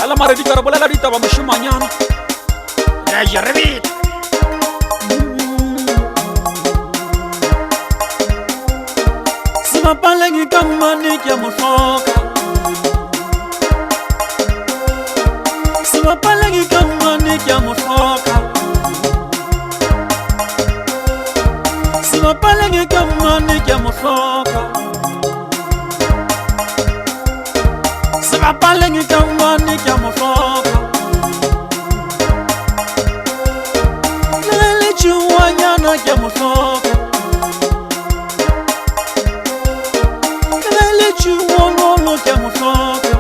la mare di carabola la ditaba moshimanyana ya jerebit Sima palengi kamani kya mosoka Sima palengi kamani kya mosoka Sima palengi kamani kya mosoka Sima palengi kamani kya mosoka Lele chuanyana kya mosoka Lele chuono kya mosoka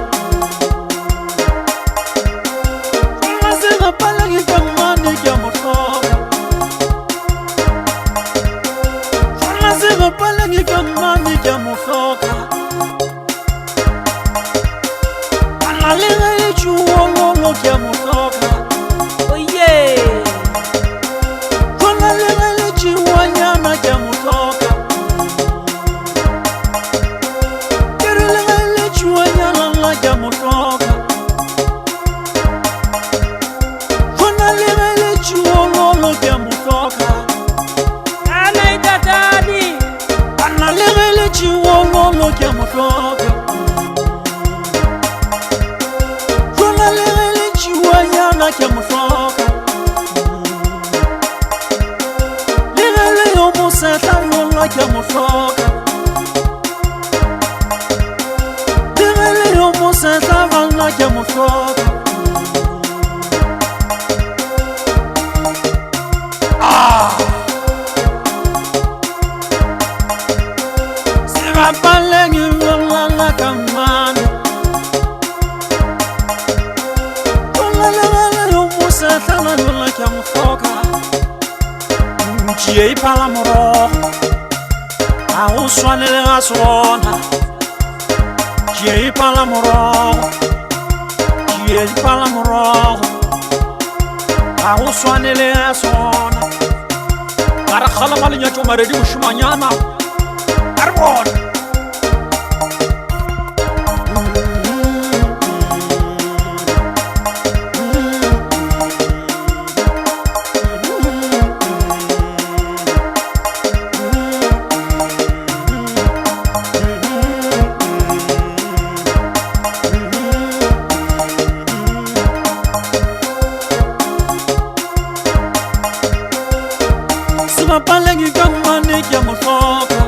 Sima palengi kamani kya mosoka Sima palengi kamani kya mosoka Lele chuono kya mosoka Oh yeah. Kona lele chuanyana kya mosoka Kere lele chuanyana kya mosoka Kona lele chuono kya mosoka Ana itatani. Ana lele chuono kya mosoka Kona lele chuanyana kya mosoka Lele yo musata yola kya mosoka Lele yo musata vana kya mosoka Sima palengi yola kamani Lele yo musata yola kya mosoka Jie pala moro A uswanele asona Jie pala moro Jie pala moro A uswanele asona ngara khala mali nyacho mare di moshimanyana arbon Sima palengi kamani kya mosoka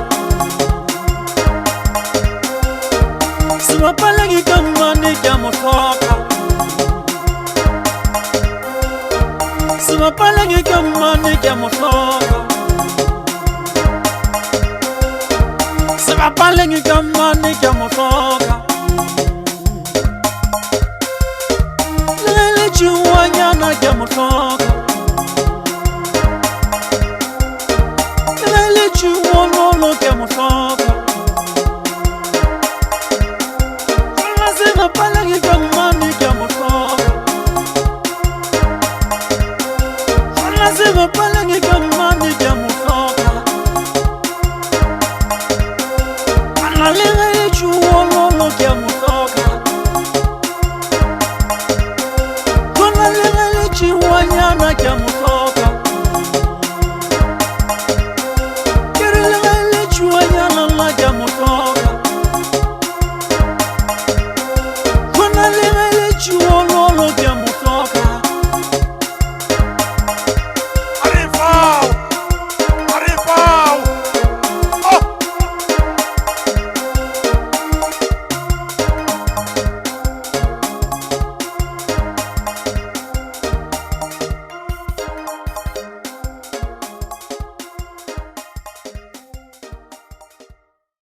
Sima palengi kamani kya mosoka Sima palengi kamani kya mosoka Sima palengi kamani kya mosoka Lele chuanyana kya mosoka Lele chuono kya mosoka Sima palengi kamani